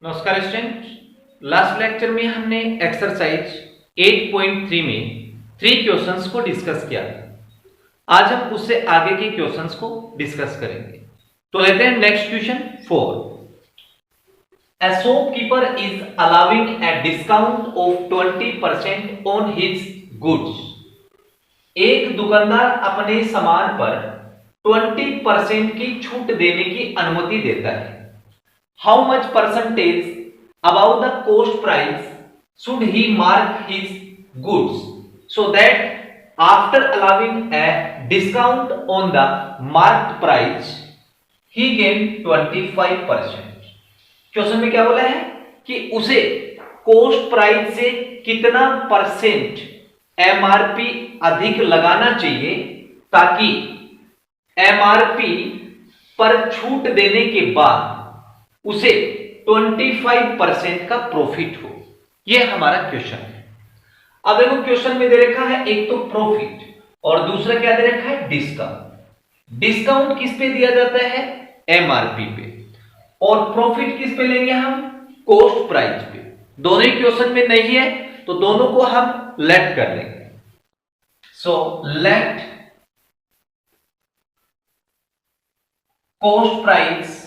नमस्कार student. Last lecture में हमने एक्सरसाइज 8.3 में 3 क्वेश्चंस को डिस्कस किया था। आज हम उससे आगे के क्वेश्चंस को डिस्कस करेंगे। तो लेते हैं next question 4। A shopkeeper is allowing a discount of 20% on his goods. एक दुकानदार अपने सामान पर 20% की छूट देने की अनुमति देता है। How much percentage above the cost price should he mark his goods so that after allowing a discount on the marked price he gain 25%? Question में क्या बोला है कि उसे कोस्ट प्राइस से कितना परसेंट एमआरपी अधिक लगाना चाहिए ताकि एमआरपी पर छूट देने के बाद उसे 25% का प्रॉफिट हो। यह हमारा क्वेश्चन है। अब देखो क्वेश्चन में दे रखा है एक तो प्रॉफिट और दूसरा क्या दे रखा है डिस्काउंट। डिस्काउंट किस पे दिया जाता है? एमआरपी पे। और प्रॉफिट किस पे लेंगे हम? कॉस्ट प्राइस पे। दोनों ही क्वेश्चन में नहीं है तो दोनों को हम लेट कर लेंगे। So let cost price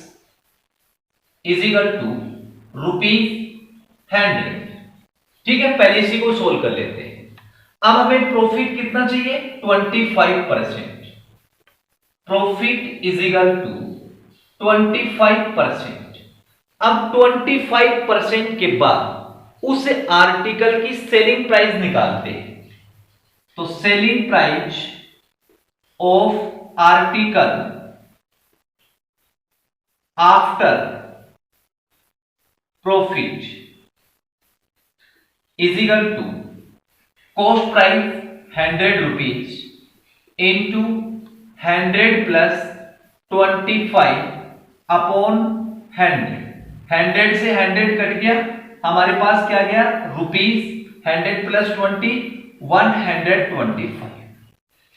is equal to ₹100। ठीक है, पहले इसी को सोल्व कर लेते हैं। अब हमें प्रॉफिट कितना चाहिए? 25%। Profit is equal to 25%। अब 25% के बाद उस आर्टिकल की सेलिंग प्राइस निकालते हैं। तो selling price of article after profit is equal to cost price 100 rupees into 100 plus 25 upon 100। 100 से 100 कट गया, हमारे पास क्या गया? रुपीज। 100 प्लस 20 125।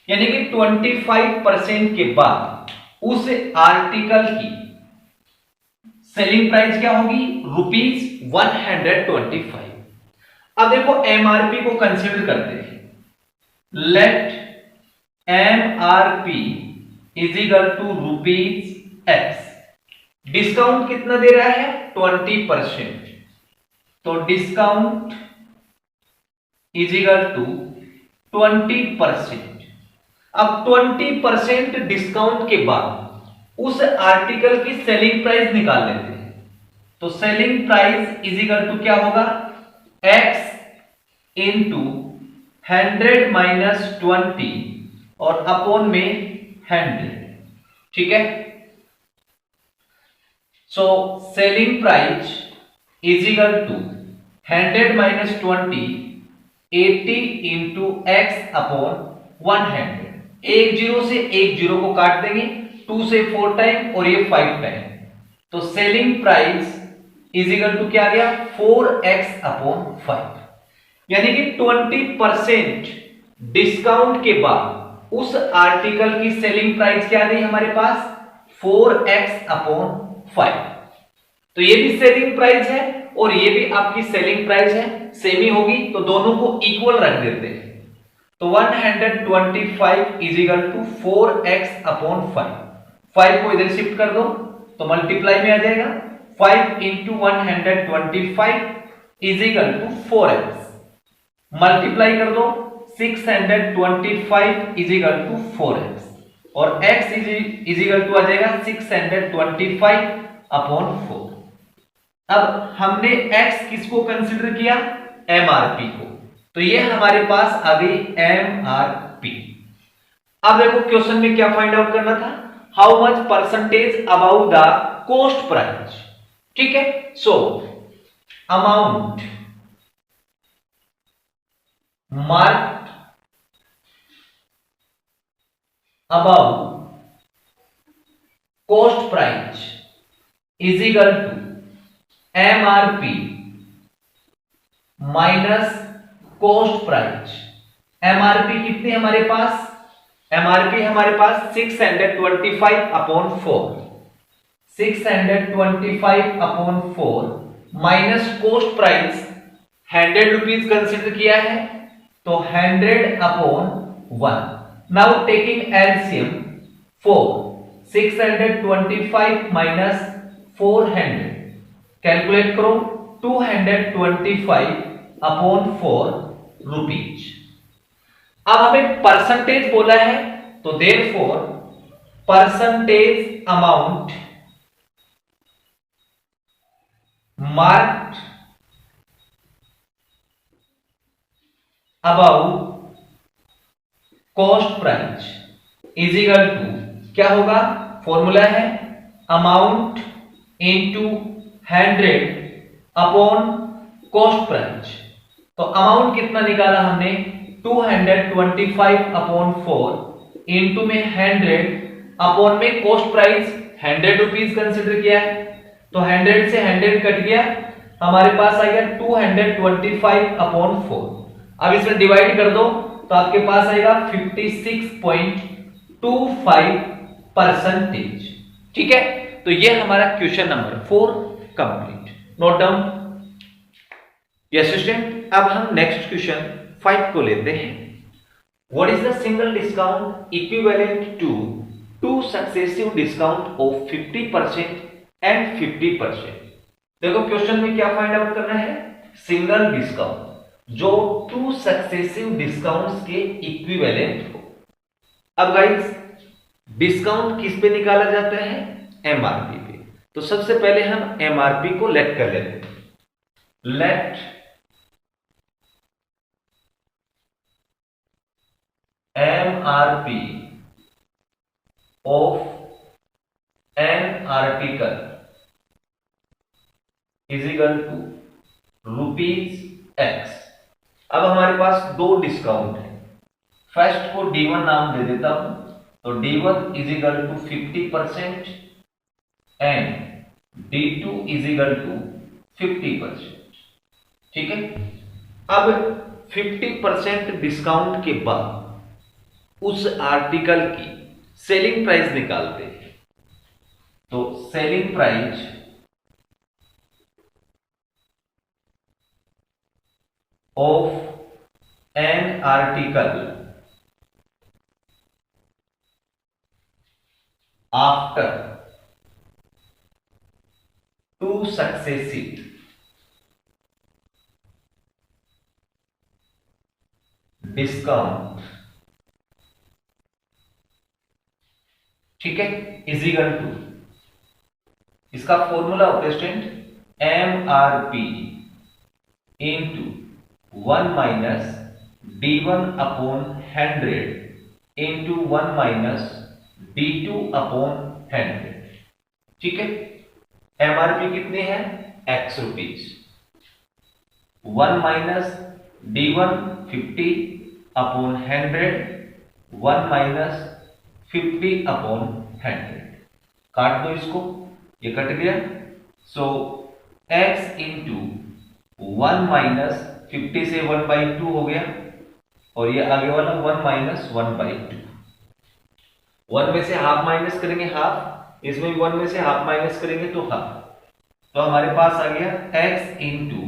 यानी कि 25% के बाद उस आर्टिकल की सेलिंग प्राइस क्या होगी? ₹125। अब देखो एमआरपी को कंसीडर करते हैं। Let MRP is equal to ₹X। Discount कितना दे रहा है? 20%। तो डिस्काउंट इज इक्वल टू 20%। अब 20% डिस्काउंट के बाद उस आर्टिकल की सेलिंग प्राइस निकाल लेते हैं। तो selling price is equal to क्या होगा? X इंटू 100 माइनस 20 और अपॉन में 100। ठीक है, so selling price is equal to 100 minus 20 80 into X upon 100। एक जीरो से एक जीरो को काट देंगे, 2 से 4 टाइम और ये 5 टाइम। तो selling price is equal to क्या गया? 4x upon 5। यानी कि 20% डिस्काउंट के बाद उस आर्टिकल की सेलिंग प्राइस क्या गई हमारे पास? 4x upon 5। तो ये भी सेलिंग प्राइस है और ये भी आपकी सेलिंग प्राइस है, सेम ही होगी, तो दोनों को इक्वल रख देते हैं। तो 125 is equal to 4x upon 5। 5 को इधर शिफ्ट कर दो तो मल्टीप्लाई में आ जाएगा। 5 into 125 is equal to 4x। Multiply कर दो 625 इज इक्वल टू 4x और x इज इक्वल टू आ जाएगा 625 अपॉन 4। अब हमने x किसको कंसिडर किया? एमआरपी को। तो ये हमारे पास आ गई एमआरपी। अब देखो क्वेश्चन में क्या फाइंड आउट करना था? How much percentage above the cost price. ठीक है, so amount marked above cost price is equal to MRP minus cost price. MRP कितनी हमारे पास? एमआरपी हमारे पास 625 upon 4। 625 upon 4 minus cost price 100 rupees consider किया है, तो 100/1. Now taking LCM 625 minus 400, calculate करो. 225/4 रुपीज. अब हमें परसेंटेज बोला है, तो therefore percentage amount marked about cost price is equal to, क्या होगा, फॉर्मूला है अमाउंट इनटू 100 कॉस्ट प्राइस. तो अमाउंट कितना निकाला हमने, 225/4 इंटू में 100 में कॉस्ट प्राइस 100 रुपीज कंसिडर किया है, तो 100 से 100 कट गया, हमारे पास आ गया 225/4. अब इसमें डिवाइड कर दो तो आपके पास आएगा 56.25%. ठीक है, तो ये हमारा क्वेश्चन नंबर 4 कंप्लीट. Note down. यस स्टूडेंट, अब हम नेक्स्ट क्वेश्चन 5 को लेते हैं. What is the single discount equivalent to 2 successive discount of 50% and 50%. देखो क्वेश्चन में क्या फाइंड आउट करना है, सिंगल डिस्काउंट जो 2 सक्सेसिव डिस्काउंट्स के इक्विवेलेंट हो. अब गाइस डिस्काउंट किस पे निकाला जाता है, एमआरपी पे. तो सबसे पहले हम एमआरपी को लेट कर लेते हैं. Let MRP of an article is equal to ₹X. अब हमारे पास 2 डिस्काउंट है. फर्स्ट को D1 नाम दे देता हूं, तो D1 is equal to 50% and D2 is equal to 50%. ठीक है, अब 50% डिस्काउंट के बाद उस आर्टिकल की सेलिंग प्राइस निकालते हैं. तो selling price of an article after 2 successive discount, ठीक है, इज इक्वल टू, इसका फॉर्मूला होता है student MRP into 1 minus D1/100 into 1 minus D2/100. ठीक है, एमआरपी कितनी है, X rupees. 1 minus D1 50/100, 1 minus 50/100. काट दो इसको, ये कट गया. सो X इंटू 1 माइनस 50 से 1/2 हो गया, और ये आगे वाला 1 माइनस 1/2. 1 में से हाफ माइनस करेंगे हाफ, इसमें भी 1 में से हाफ माइनस करेंगे तो हाफ. तो हमारे पास आ गया x इंटू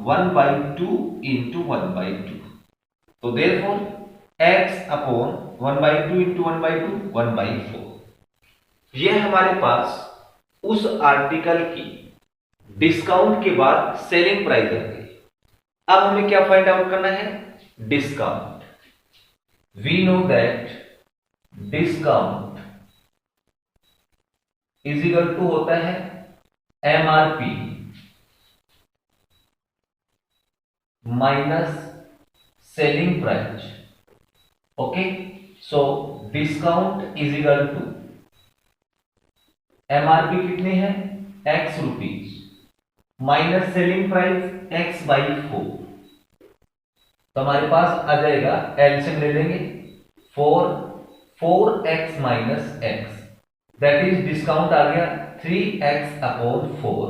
1/2 इंटू 1/2. तो देयरफॉर x अपॉन 1/2 इंटू 1/2 1/4. यह हमारे पास उस आर्टिकल की डिस्काउंट के बाद सेलिंग प्राइस आ गई. अब हमें क्या फाइंड आउट करना है, discount. We know that discount is equal to होता है MRP minus selling price. Okay, so discount is equal to MRP कितनी है, X rupees, minus selling price X/4. तो हमारे पास आ जाएगा, एलसीएम ले लेंगे, 4x minus x, that is discount आ गया 3x/4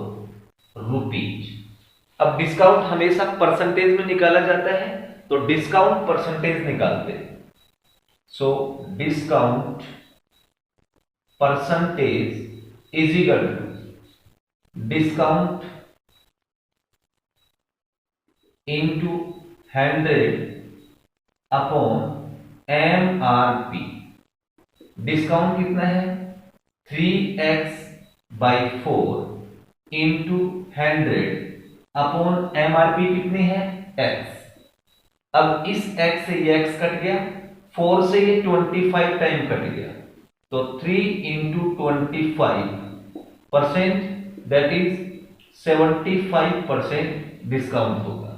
रुपीज. अब डिस्काउंट हमेशा परसेंटेज में निकाला जाता है, तो डिस्काउंट परसेंटेज निकालते हैं. So discount percentage is equal to discount into 100/MRP। Discount कितना है 3x/4 इंटू 100/MRP कितनी है x। अब इस x से ये x कट गया, 4 से ये 25 टाइम कट गया, तो 3 इंटू 25% दैट इज 75% डिस्काउंट होगा।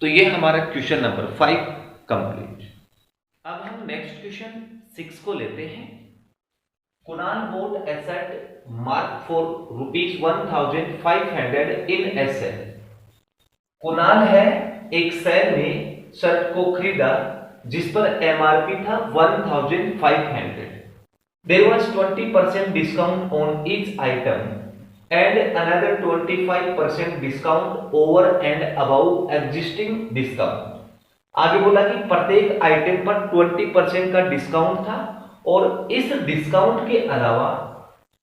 तो ये हमारा क्वेश्चन नंबर 5 कंप्लीट। अब हम नेक्स्ट क्वेश्चन 6 को लेते हैं। Kunal boat asset mark for ₹1500 in asset. Kunal है एक सेल में शर्ट को खरीदा जिस पर एमआरपी था 1500। There was 20% discount on each item and another 25% discount over and above existing discount. आगे बोला कि प्रत्येक आइटम पर 20% का डिस्काउंट था और इस डिस्काउंट के अलावा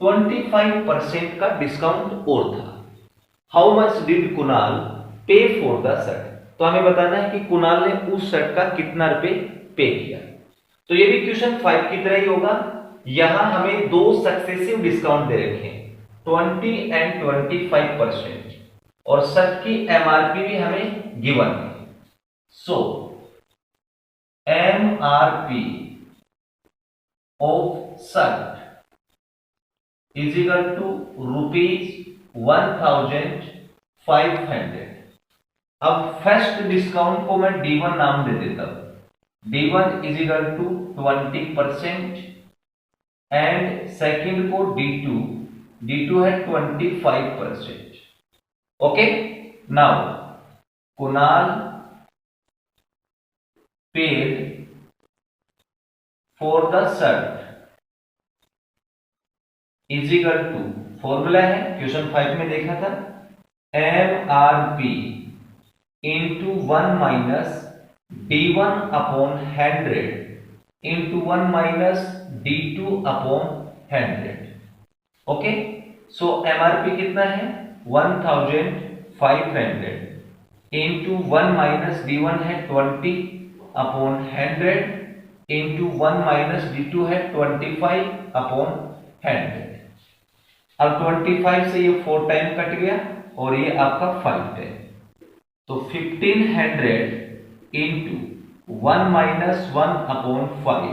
25% का डिस्काउंट और था। हाउ मच डिड कुणाल पे फॉर द शर्ट। तो हमें बताना है कि कुणाल ने उस शर्ट का कितना रुपए पे किया। तो ये भी क्वेश्चन 5 की तरह ही होगा। यहां हमें दो सक्सेसिव डिस्काउंट दे रखे हैं 20 एंड 25% और शर्ट की एमआरपी भी हमें गिवन है। So MRP of shirt is equal to ₹1500। अब फर्स्ट डिस्काउंट को मैं D1 नाम दे देता हूं। D1 is equal to 20% and second को D2 है 25%। Okay, now Kunal paid for the shirt is equal to, formula है क्वेश्चन 5 में देखा था, MRP into 1 minus D1 upon 100 into 1 minus D2 upon 100। Okay, so MRP कितना है 1500 इंटू 1 माइनस D1 है 20 upon 100 into 1 minus D2 है 25 upon 100। अब 25 से ये 4 टाइम कट गया और ये आपका 5 टाइम, तो 1500 into 1 minus 1 upon 5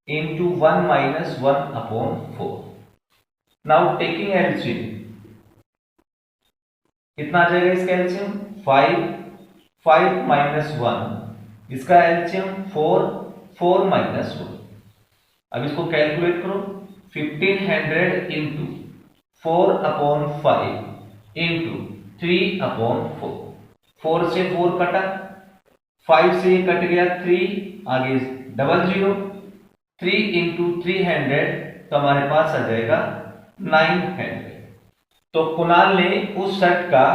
into 1 minus 1 upon 4। Now taking LCM कितना आ जाएगा इसका एलसीएम 5 माइनस 1, इसका एलसीएम 4 माइनस 1। अब इसको कैलकुलेट करो 1500 इंटू 4 अपॉन 5 इंटू 3 अपॉन 4। 4 से 4 कटा, 5 से कट गया 3, आगे 00, 3 इंटू 300 तो हमारे पास आ जाएगा 900। तो कुणाल ने उस शर्ट का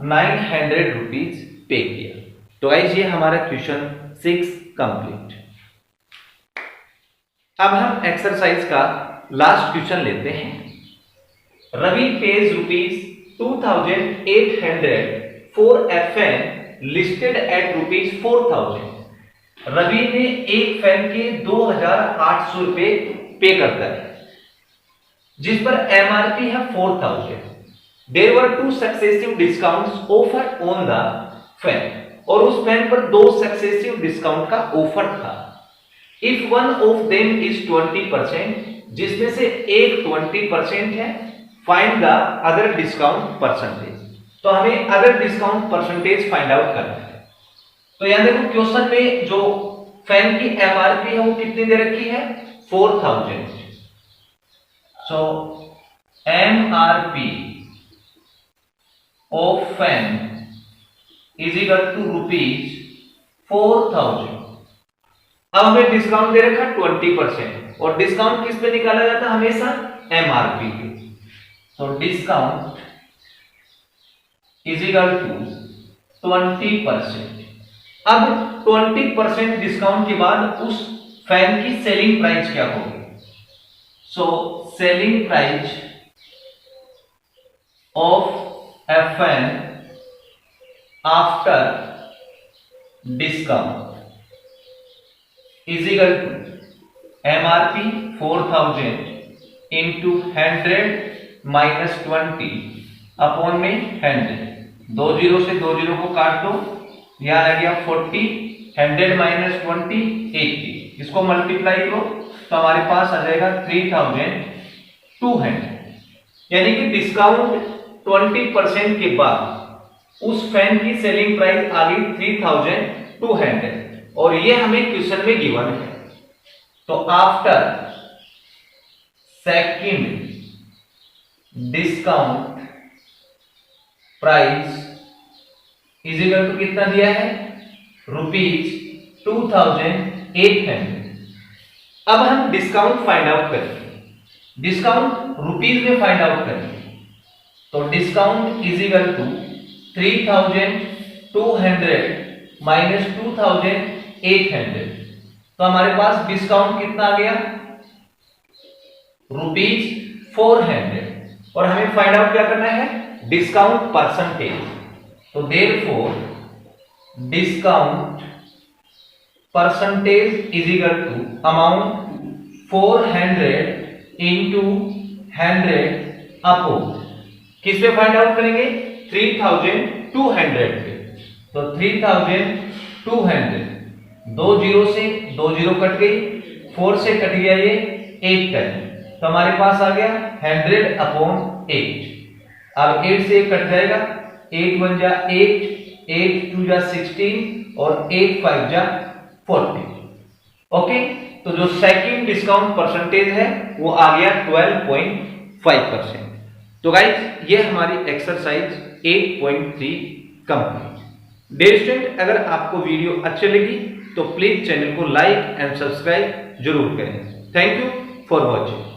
900 रुपीज पे किया। तो गाइस ये हमारा क्वेश्चन 6 कंप्लीट। अब हम एक्सरसाइज का लास्ट क्वेश्चन लेते हैं। Ravi pays ₹2800 for a fan listed at ₹4000। Ravi ने एक फैन के 2800 रुपए पे करता है जिस पर एमआरपी है 4000। There were 2 successive discounts offer on the fan, और उस फैन पर 2 सक्सेसिव डिस्काउंट का ऑफर था। If one of them is 20%, जिसमें से एक 20% है, find the other discount percentage. तो हमें other discount percentage find out करना है। तो यहां देखो क्वेश्चन में जो फैन की एमआरपी है वो कितनी दे रखी है 4000। So MRP of fan is equal to ₹4000। अब हमें डिस्काउंट दे रखा 20%, और डिस्काउंट किस पे निकाला जाता है हमेशा एमआरपी पे। तो डिस्काउंट इज इक्वल टू 20%। अब 20% डिस्काउंट के बाद उस फैन की सेलिंग प्राइस क्या होगी। So selling price of a fan after discount is equal to MRP 4000 into 100 minus 20 upon में 100। 2 जीरो से 2 जीरो को काट दो, यहां आ गया 40, 100 माइनस 20 80। इसको मल्टीप्लाई करो तो हमारे पास आ जाएगा 3200। यानी कि डिस्काउंट 20% के बाद उस फैन की सेलिंग प्राइस आ गई 3200 और ये हमें क्वेश्चन में गिवन है। तो after second discount price is equal to कितना दिया है, ₹2800। अब हम डिस्काउंट फाइंड आउट करेंगे, डिस्काउंट रुपीज में फाइंड आउट करेंगे। तो discount is equal to 3200 minus 2800। तो हमारे पास डिस्काउंट कितना आ गया, ₹400। और हमें फाइंड आउट क्या करना है, डिस्काउंट परसेंटेज। तो therefore discount percentage is equal to amount 400 into 100 upon किस पे फाइंड आउट करेंगे, 3200 पे। तो 3200, 2 जीरो से 2 जीरो कट गई, 4 से कट गया ये 8 कट, तो हमारे पास आ गया 100 अपॉन 8। अब 8 से 1 कट जाएगा, 8 1 जा 8, 8 2 जा 16 और 8 5 जा 40। ओके, तो जो सेकंड डिस्काउंट परसेंटेज है वो आ गया 12.5%। तो गाइस ये हमारी एक्सरसाइज 8.3 कंप्लीट। डियर स्टूडेंट, अगर आपको वीडियो अच्छी लगी तो प्लीज चैनल को लाइक एंड सब्सक्राइब जरूर करें। Thank you for watching.